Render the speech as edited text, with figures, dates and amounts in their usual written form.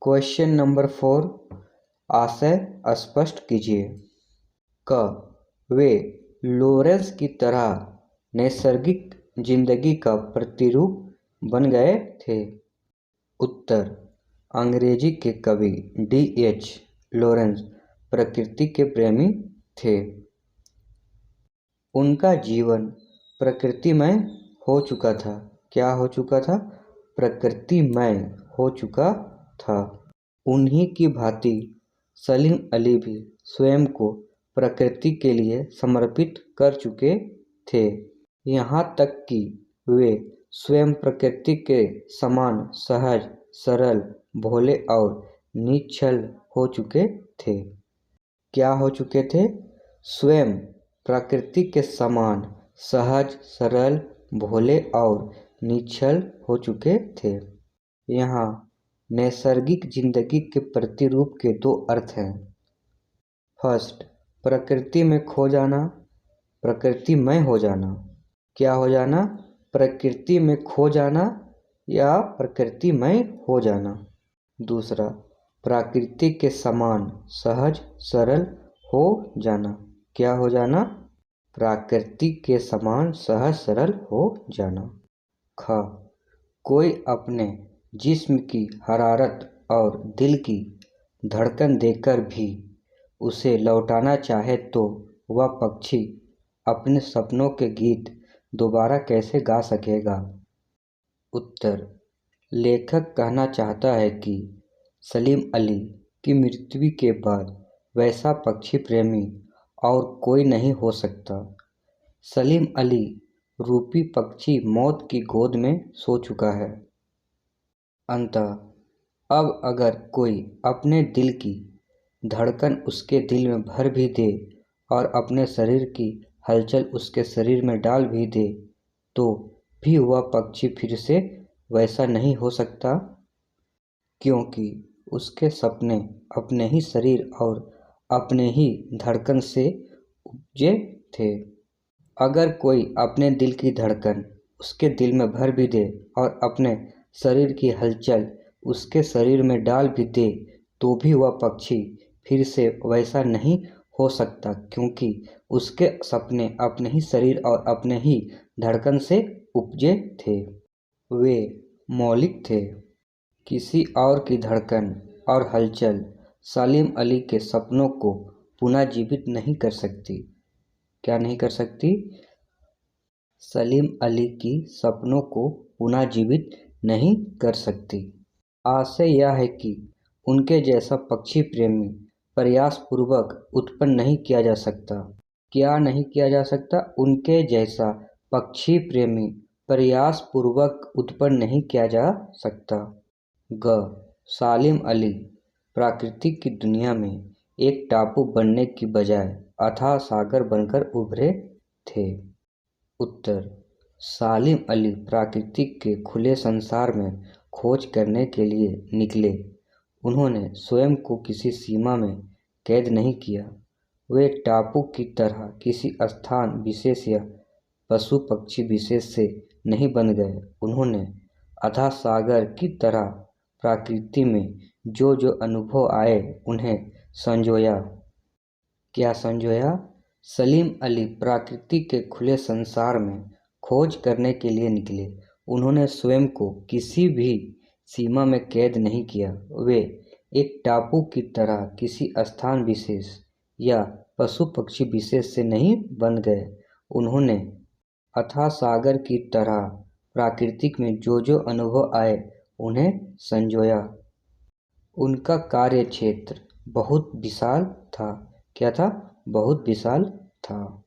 Question number 4, आशय स्पष्ट कीजिए। क, वे लॉरेंस की तरह नैसर्गिक जिंदगी का प्रतिरूप बन गए थे। उत्तर, अंग्रेजी के कवि D.H. लॉरेंस प्रकृति के प्रेमी थे। उनका जीवन प्रकृतिमय हो चुका था। क्या हो चुका था? प्रकृतिमय हो चुका था। उन्हीं की भांति सलीम अली भी स्वयं को प्रकृति के लिए समर्पित कर चुके थे। यहाँ तक कि वे स्वयं प्रकृति के समान सहज, सरल, भोले और निश्चल हो चुके थे। क्या हो चुके थे? स्वयं प्रकृति के समान सहज, सरल, भोले और निश्चल हो चुके थे। यहाँ नैसर्गिक जिंदगी के प्रतिरूप के दो अर्थ हैं। फर्स्ट, प्रकृति में खो जाना, प्रकृतिमय हो जाना। क्या हो जाना? प्रकृति में खो जाना या प्रकृतिमय हो जाना। दूसरा, प्रकृति के समान सहज, सरल हो जाना। क्या हो जाना? प्रकृति के समान सहज, सरल हो जाना। ख, कोई अपने जिस्म की हरारत और दिल की धड़कन देकर भी उसे लौटाना चाहे तो वह पक्षी अपने सपनों के गीत दोबारा कैसे गा सकेगा? उत्तर, लेखक कहना चाहता है कि सलीम अली की मृत्यु के बाद वैसा पक्षी प्रेमी और कोई नहीं हो सकता। सलीम अली रूपी पक्षी मौत की गोद में सो चुका है। अंततः अब अगर कोई अपने दिल की धड़कन उसके दिल में भर भी दे और अपने शरीर की हलचल उसके शरीर में डाल भी दे तो भी वह पक्षी फिर से वैसा नहीं हो सकता, क्योंकि उसके सपने अपने ही शरीर और अपने ही धड़कन से उपजे थे। अगर कोई अपने दिल की धड़कन उसके दिल में भर भी दे और अपने शरीर की हलचल उसके शरीर में डाल भी दे तो भी वह पक्षी फिर से वैसा नहीं हो सकता, क्योंकि उसके सपने अपने ही शरीर और अपने ही धड़कन से उपजे थे। वे मौलिक थे। किसी और की धड़कन और हलचल सलीम अली के सपनों को पुनः जीवित नहीं कर सकती। क्या नहीं कर सकती? सलीम अली की सपनों को पुनः जीवित नहीं कर सकती। आशय यह है कि उनके जैसा पक्षी प्रेमी प्रयासपूर्वक उत्पन्न नहीं किया जा सकता। क्या नहीं किया जा सकता? उनके जैसा पक्षी प्रेमी प्रयासपूर्वक उत्पन्न नहीं किया जा सकता। ग, सलीम अली प्रकृति की दुनिया में एक टापू बनने की बजाय अथाह सागर बनकर उभरे थे। उत्तर, सलीम अली प्रकृति के खुले संसार में खोज करने के लिए निकले। उन्होंने स्वयं को किसी सीमा में कैद नहीं किया। वे टापू की तरह किसी स्थान विशेष या पशु पक्षी विशेष से नहीं बन गए। उन्होंने अथाह सागर की तरह प्रकृति में जो जो अनुभव आए उन्हें संजोया। क्या संजोया? सलीम अली प्रकृति के खुले संसार में खोज करने के लिए निकले। उन्होंने स्वयं को किसी भी सीमा में कैद नहीं किया। वे एक टापू की तरह किसी स्थान विशेष या पशु पक्षी विशेष से नहीं बन गए। उन्होंने अथाह सागर की तरह प्राकृतिक में जो जो अनुभव आए उन्हें संजोया। उनका कार्य क्षेत्र बहुत विशाल था। क्या था? बहुत विशाल था।